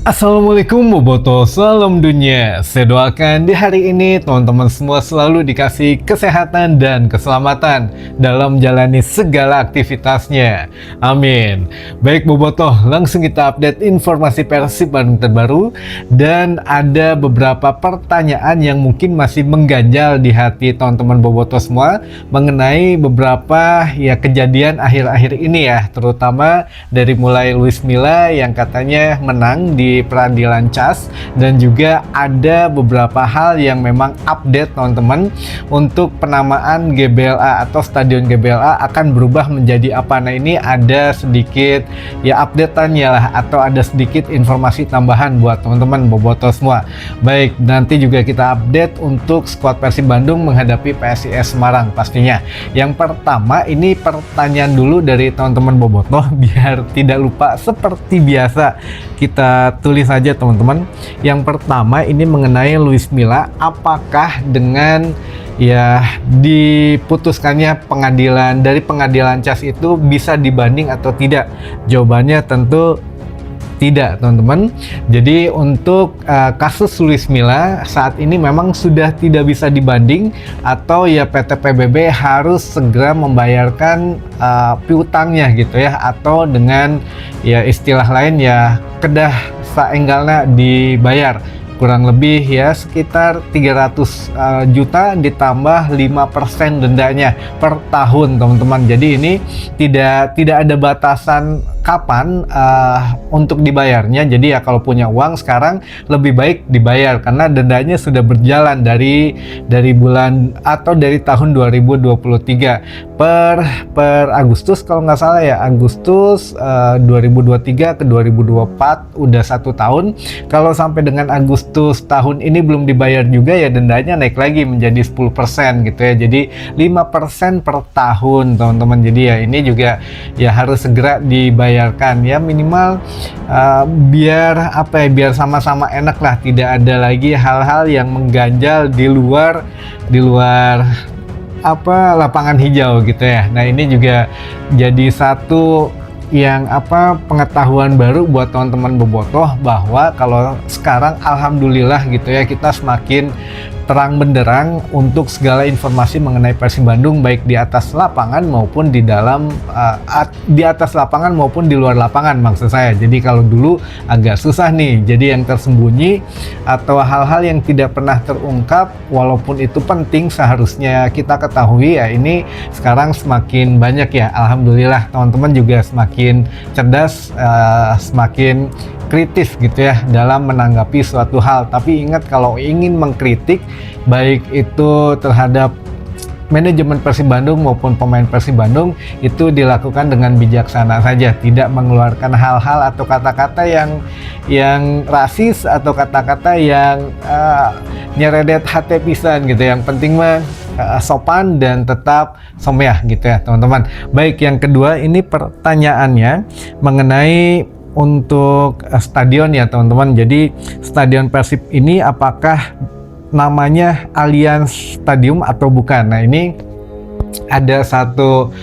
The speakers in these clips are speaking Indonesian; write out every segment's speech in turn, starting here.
Assalamualaikum Boboto, salam dunia. Saya doakan di hari ini teman-teman semua selalu dikasih kesehatan dan keselamatan dalam menjalani segala aktivitasnya. Amin. Baik Boboto, langsung kita update informasi Persib Bandung terbaru. Dan ada beberapa pertanyaan yang mungkin masih mengganjal di hati teman-teman Boboto semua mengenai beberapa kejadian akhir-akhir ini ya, terutama dari mulai Luis Milla yang katanya menang di peradilan CAS, dan juga ada beberapa hal yang memang update teman-teman untuk penamaan GBLA atau Stadion GBLA akan berubah menjadi apa. Nah, ini ada sedikit update-annya lah, atau ada sedikit informasi tambahan buat teman-teman Boboto semua. Baik, nanti juga kita update untuk skuad Persib Bandung menghadapi PSIS Semarang pastinya. Yang pertama, ini pertanyaan dulu dari teman-teman Boboto biar tidak lupa, seperti biasa kita tulis saja teman-teman. Yang pertama ini mengenai Luis Milla, apakah dengan diputuskannya dari pengadilan CAS itu bisa dibanding atau tidak? Jawabannya tentu tidak teman-teman. Jadi untuk kasus Luis Milla saat ini memang sudah tidak bisa dibanding, atau PT PBB harus segera membayarkan piutangnya gitu ya, atau dengan istilah lain kedah saenggalna dibayar, kurang lebih sekitar 300 juta ditambah 5% dendanya per tahun teman-teman. Jadi ini tidak ada batasan kapan untuk dibayarnya. Jadi kalau punya uang sekarang lebih baik dibayar, karena dendanya sudah berjalan dari bulan atau dari tahun 2023 per Agustus kalau nggak salah Agustus 2023 ke 2024 udah 1 tahun. Kalau sampai dengan Agustus tahun ini belum dibayar juga dendanya naik lagi menjadi 10% gitu ya. Jadi 5% per tahun teman-teman. Jadi ini juga harus segera dibayarkan minimal biar sama-sama enak lah, tidak ada lagi hal-hal yang mengganjal di luar lapangan hijau gitu ya. Nah, ini juga jadi satu pengetahuan baru buat teman-teman Boboto, bahwa kalau sekarang alhamdulillah gitu kita semakin terang benderang untuk segala informasi mengenai Persib Bandung, baik di atas lapangan maupun di atas lapangan maupun di luar lapangan maksud saya. Jadi kalau dulu agak susah nih, jadi yang tersembunyi atau hal-hal yang tidak pernah terungkap walaupun itu penting seharusnya kita ketahui ini sekarang semakin banyak alhamdulillah. Teman-teman juga semakin cerdas, semakin kritis gitu dalam menanggapi suatu hal. Tapi ingat, kalau ingin mengkritik baik itu terhadap manajemen Persib Bandung maupun pemain Persib Bandung, itu dilakukan dengan bijaksana saja, tidak mengeluarkan hal-hal atau kata-kata yang rasis atau kata-kata yang nyeredet hati pisan gitu. Yang penting mah sopan dan tetap someah gitu ya teman-teman. Baik, yang kedua ini pertanyaannya mengenai untuk stadion ya teman-teman. Jadi stadion Persib ini apakah namanya Allianz Stadium atau bukan? Nah, ini ada satu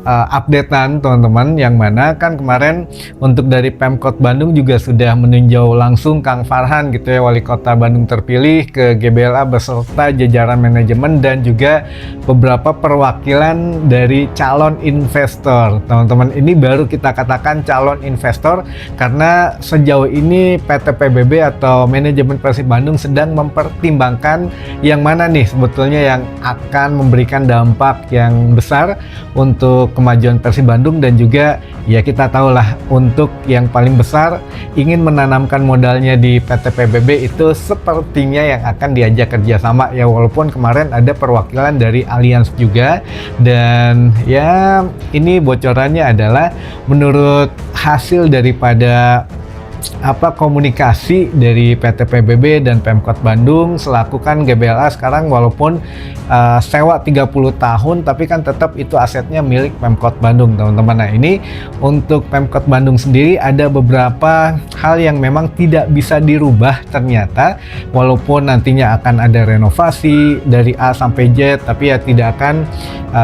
updatean teman-teman, yang mana kan kemarin untuk dari Pemkot Bandung juga sudah meninjau langsung Kang Farhan gitu wali kota Bandung terpilih ke GBLA beserta jajaran manajemen dan juga beberapa perwakilan dari calon investor. Teman-teman, ini baru kita katakan calon investor karena sejauh ini PT PBB atau manajemen Persib Bandung sedang mempertimbangkan yang mana nih sebetulnya yang akan memberikan dampak yang besar untuk kemajuan Persib Bandung. Dan juga kita tahulah untuk yang paling besar ingin menanamkan modalnya di PT PBB itu sepertinya yang akan diajak kerjasama walaupun kemarin ada perwakilan dari Allianz juga. Dan ini bocorannya adalah menurut hasil daripada komunikasi dari PT PBB dan Pemkot Bandung selaku kan GBLA sekarang walaupun sewa 30 tahun tapi kan tetap itu asetnya milik Pemkot Bandung teman-teman. Nah, ini untuk Pemkot Bandung sendiri ada beberapa hal yang memang tidak bisa dirubah ternyata, walaupun nantinya akan ada renovasi dari A sampai Z, tapi tidak akan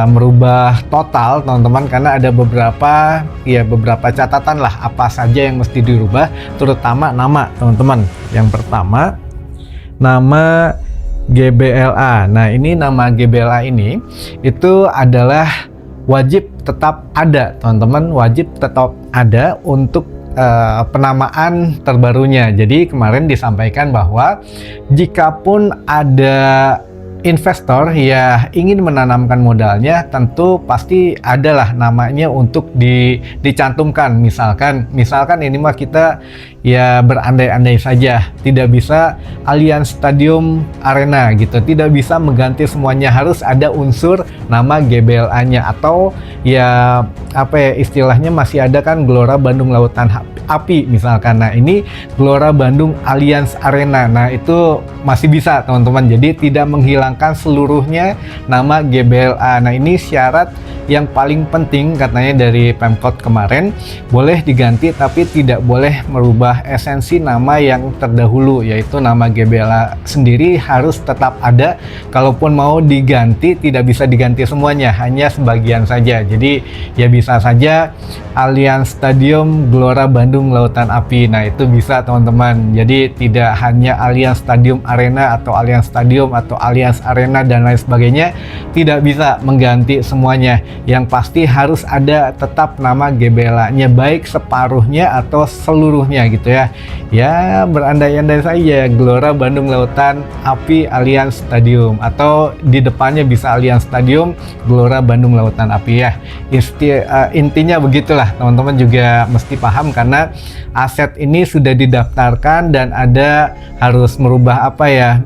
merubah total teman-teman, karena ada beberapa catatan lah apa saja yang mesti dirubah. terutama nama teman-teman. Yang pertama, nama GBLA. Nah, ini nama GBLA ini itu adalah wajib tetap ada, teman-teman, wajib tetap ada untuk penamaan terbarunya. Jadi kemarin disampaikan bahwa jikapun ada investor ya ingin menanamkan modalnya, tentu pasti adalah namanya untuk dicantumkan. Misalkan ini mah kita ya berandai-andai saja, tidak bisa Allianz Stadium Arena gitu, tidak bisa mengganti semuanya, harus ada unsur nama GBLA-nya, atau ya apa ya istilahnya, masih ada kan Gelora Bandung Lautan Api misalkan. Nah, ini Gelora Bandung Allianz Arena. Nah, itu masih bisa teman-teman, jadi tidak menghilangkan seluruhnya nama GBLA. Nah, ini syarat yang paling penting katanya dari Pemkot kemarin, boleh diganti tapi tidak boleh merubah esensi nama yang terdahulu, yaitu nama GBLA sendiri harus tetap ada. Kalaupun mau diganti, tidak bisa diganti semuanya, hanya sebagian saja. Jadi ya bisa saja Allianz Stadium Gelora Bandung Lautan Api. Nah, itu bisa teman-teman. Jadi tidak hanya Allianz Stadium Arena atau Allianz Stadium atau Allianz Arena dan lain sebagainya, tidak bisa mengganti semuanya. Yang pasti harus ada tetap nama GBLA-nya, baik separuhnya atau seluruhnya gitu ya. Ya berandai-andai saja Gelora Bandung Lautan Api Allianz Stadium, atau di depannya bisa Allianz Stadium Gelora Bandung Lautan Api ya. Intinya begitulah teman-teman, juga mesti paham karena aset ini sudah didaftarkan dan ada harus merubah apa ya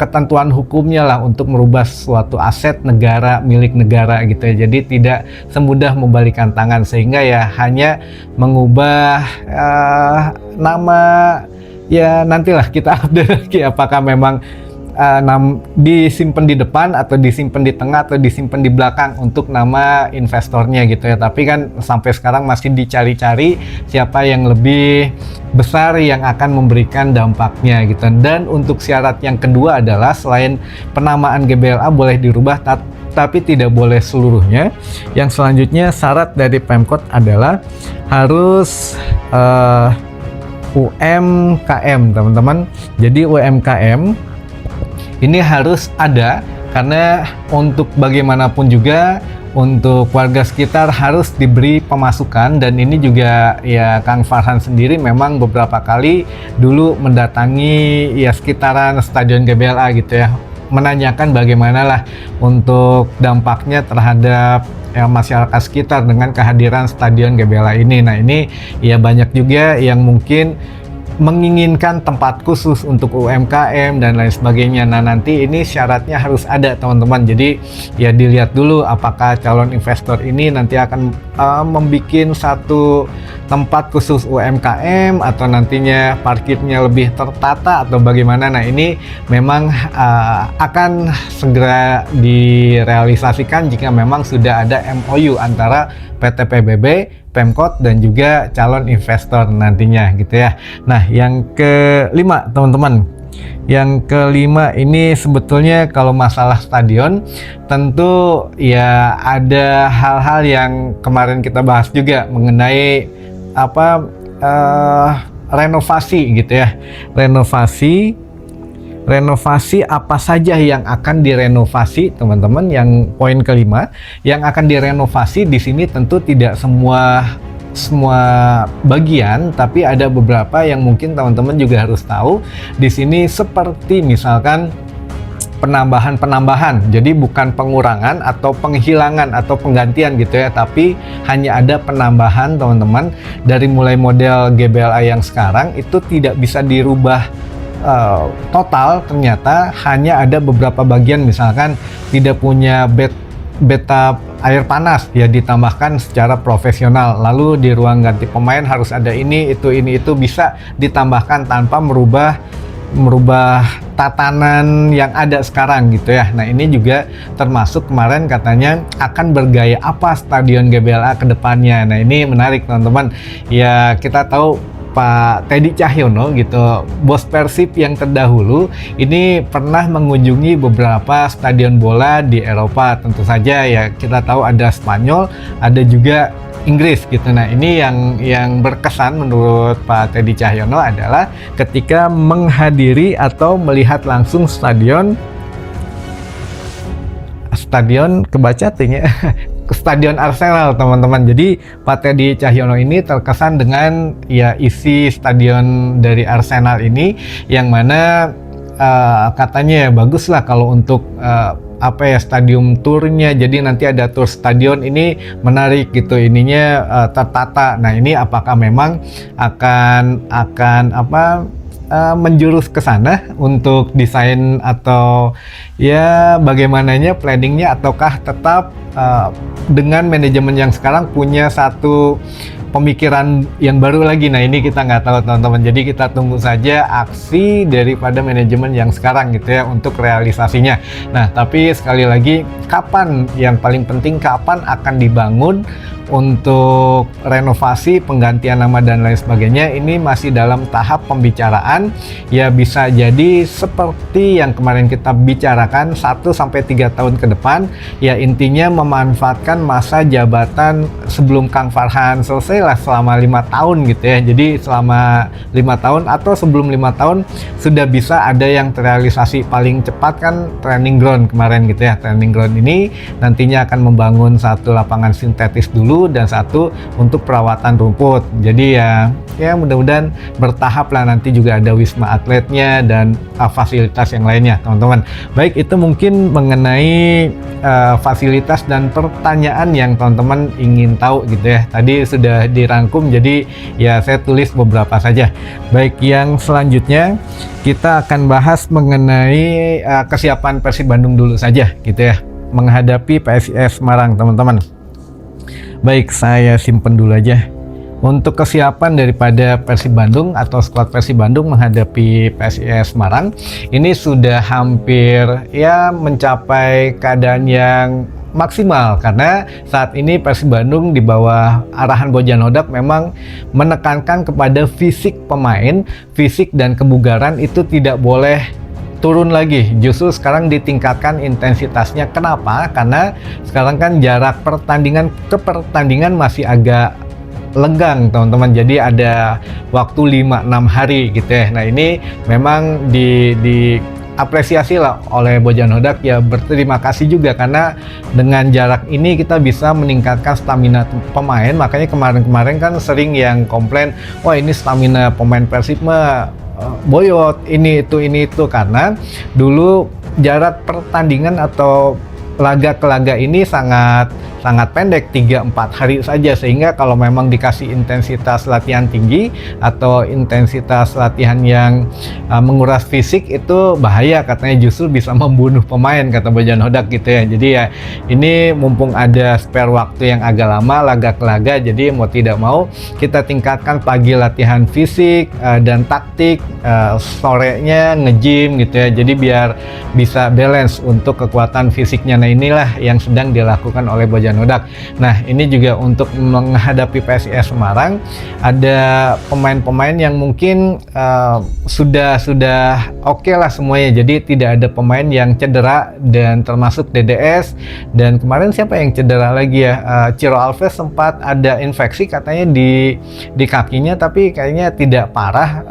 ketentuan hukumnya lah untuk merubah suatu aset negara, milik negara gitu ya. Jadi tidak semudah membalikan tangan, sehingga ya hanya mengubah nama, ya nantilah kita update lagi apakah memang disimpan di depan atau disimpan di tengah atau disimpan di belakang untuk nama investornya gitu ya. Tapi kan sampai sekarang masih dicari-cari siapa yang lebih besar yang akan memberikan dampaknya gitu. Dan untuk syarat yang kedua adalah selain penamaan GBLA boleh dirubah tapi tidak boleh seluruhnya. Yang selanjutnya syarat dari Pemkot adalah harus UMKM teman-teman. Jadi UMKM ini harus ada, karena untuk bagaimanapun juga untuk warga sekitar harus diberi pemasukan. Dan ini juga ya Kang Farhan sendiri memang beberapa kali dulu mendatangi ya sekitaran Stadion GBLA gitu ya, menanyakan bagaimana lah untuk dampaknya terhadap masyarakat sekitar dengan kehadiran Stadion GBLA ini. Nah, ini ya banyak juga yang mungkin menginginkan tempat khusus untuk UMKM dan lain sebagainya. Nah, nanti ini syaratnya harus ada teman-teman. Jadi ya dilihat dulu apakah calon investor ini nanti akan membuat satu tempat khusus UMKM atau nantinya parkirnya lebih tertata atau bagaimana. Nah, ini memang akan segera direalisasikan jika memang sudah ada MOU antara PT PBB, Pemkot dan juga calon investor nantinya gitu ya. Nah, yang kelima teman-teman, yang kelima ini sebetulnya kalau masalah stadion tentu ya ada hal-hal yang kemarin kita bahas juga mengenai renovasi gitu ya. Renovasi apa saja yang akan direnovasi teman-teman. Yang poin kelima, yang akan direnovasi di sini tentu tidak semua bagian, tapi ada beberapa yang mungkin teman-teman juga harus tahu di sini, seperti misalkan penambahan. Jadi bukan pengurangan atau penghilangan atau penggantian gitu ya, tapi hanya ada penambahan teman-teman. Dari mulai model GBLA yang sekarang itu tidak bisa dirubah total, ternyata hanya ada beberapa bagian, misalkan tidak punya bathtub air panas ya ditambahkan secara profesional. Lalu di ruang ganti pemain harus ada ini itu bisa ditambahkan tanpa merubah tatanan yang ada sekarang gitu ya. Nah, ini juga termasuk kemarin katanya akan bergaya apa Stadion GBLA ke depannya. Nah, ini menarik teman-teman. Ya kita tahu Pak Teddy Cahyono gitu, bos Persib yang terdahulu, ini pernah mengunjungi beberapa stadion bola di Eropa. Tentu saja ya kita tahu ada Spanyol, ada juga Inggris gitu. Nah ini yang berkesan menurut Pak Teddy Cahyono adalah ketika menghadiri atau melihat langsung stadion kebaca artinya Stadion Arsenal, teman-teman. Jadi Pak Teddy Cahyono ini terkesan dengan ya isi stadion dari Arsenal ini, yang mana katanya ya bagus lah kalau untuk stadium turnya. Jadi nanti ada tur stadion, ini menarik gitu, ininya tertata. Nah ini apakah memang akan menjurus ke sana untuk desain atau ya bagaimananya planningnya, ataukah tetap dengan manajemen yang sekarang punya satu pemikiran yang baru lagi. Nah ini kita nggak tahu, teman-teman. Jadi kita tunggu saja aksi daripada manajemen yang sekarang gitu ya untuk realisasinya. Nah tapi sekali lagi, kapan yang paling penting, kapan akan dibangun untuk renovasi, penggantian nama dan lain sebagainya, ini masih dalam tahap pembicaraan. Ya bisa jadi seperti yang kemarin kita bicarakan 1-3 tahun ke depan, ya intinya memanfaatkan masa jabatan sebelum Kang Farhan selesai lah selama 5 tahun gitu ya. Jadi selama 5 tahun atau sebelum 5 tahun sudah bisa ada yang terrealisasi. Paling cepat kan training ground kemarin gitu ya. Training ground ini nantinya akan membangun satu lapangan sintetis dulu dan satu untuk perawatan rumput. Jadi ya mudah-mudahan bertahap lah, nanti juga ada wisma atletnya dan fasilitas yang lainnya, teman-teman. Baik, itu mungkin mengenai fasilitas dan pertanyaan yang teman-teman ingin tahu gitu ya. Tadi sudah dirangkum, jadi ya saya tulis beberapa saja. Baik, yang selanjutnya kita akan bahas mengenai kesiapan Persib Bandung dulu saja gitu ya, menghadapi PSIS Semarang, teman-teman. Baik, saya simpen dulu aja. Untuk kesiapan daripada Persib Bandung atau skuad Persib Bandung menghadapi PSIS Semarang, ini sudah hampir ya mencapai keadaan yang maksimal, karena saat ini Persib Bandung di bawah arahan Bojan Hodak memang menekankan kepada fisik pemain, fisik dan kebugaran itu tidak boleh turun lagi, justru sekarang ditingkatkan intensitasnya. Kenapa? Karena sekarang kan jarak pertandingan ke pertandingan masih agak lenggang, teman-teman. Jadi ada waktu 5-6 hari gitu ya. Nah ini memang apresiasi lah oleh Bojan Hodak, ya berterima kasih juga karena dengan jarak ini kita bisa meningkatkan stamina pemain. Makanya kemarin-kemarin kan sering yang komplain, wah ini stamina pemain Persib mah boyot, ini itu, karena dulu jarak pertandingan atau laga ke laga ini sangat pendek, 3-4 hari saja, sehingga kalau memang dikasih intensitas latihan tinggi atau intensitas latihan yang menguras fisik, itu bahaya katanya, justru bisa membunuh pemain, kata Bojan Hodak gitu ya. Jadi ya ini mumpung ada spare waktu yang agak lama laga ke laga, jadi mau tidak mau kita tingkatkan pagi latihan fisik dan taktik, sorenya nge-gym gitu ya, jadi biar bisa balance untuk kekuatan fisiknya. Nah inilah yang sedang dilakukan oleh Bojan Hodak. Nah ini juga untuk menghadapi PSIS Semarang, ada pemain-pemain yang mungkin sudah oke lah semuanya, jadi tidak ada pemain yang cedera, dan termasuk DDS, dan kemarin siapa yang cedera lagi ya, Ciro Alves sempat ada infeksi katanya di kakinya, tapi kayaknya tidak parah,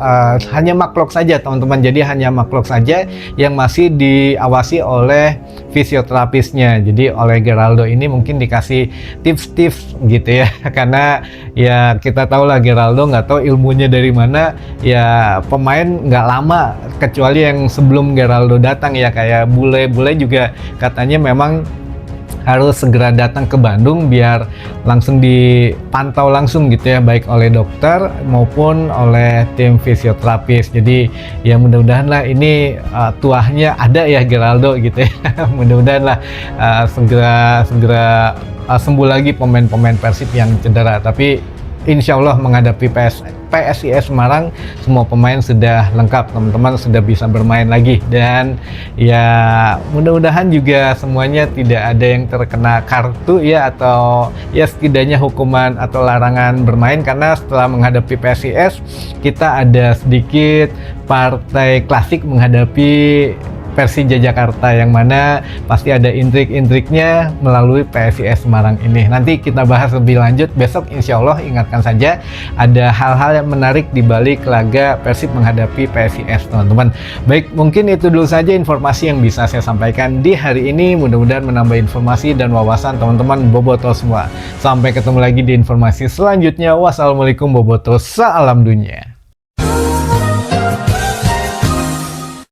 hanya maklok saja, teman-teman. Jadi hanya maklok saja yang masih diawasi oleh fisioterapisnya. Jadi oleh Geraldo ini mungkin dikasih tips-tips gitu ya, karena ya kita tahu lah Geraldo nggak tahu ilmunya dari mana, ya pemain nggak lama kecuali yang sebelum Geraldo datang ya, kayak bule juga katanya memang harus segera datang ke Bandung biar langsung dipantau langsung gitu ya, baik oleh dokter maupun oleh tim fisioterapis. Jadi ya mudah-mudahan lah ini tuahnya ada ya Geraldo gitu ya. Mudah-mudahan lah segera sembuh lagi pemain-pemain Persib yang cedera. Tapi insya Allah menghadapi PSIS Semarang, semua pemain sudah lengkap, teman-teman sudah bisa bermain lagi, dan ya mudah-mudahan juga semuanya tidak ada yang terkena kartu ya, atau ya setidaknya hukuman atau larangan bermain, karena setelah menghadapi PSIS kita ada sedikit partai klasik menghadapi Persija Jakarta, yang mana pasti ada intrik-intriknya melalui PSIS Semarang ini. Nanti kita bahas lebih lanjut besok insya Allah. Ingatkan saja, ada hal-hal yang menarik di balik laga Persib menghadapi PSIS, teman-teman. Baik, mungkin itu dulu saja informasi yang bisa saya sampaikan di hari ini. Mudah-mudahan menambah informasi dan wawasan teman-teman bobotoh semua. Sampai ketemu lagi di informasi selanjutnya. Wassalamualaikum bobotoh, salam dunia.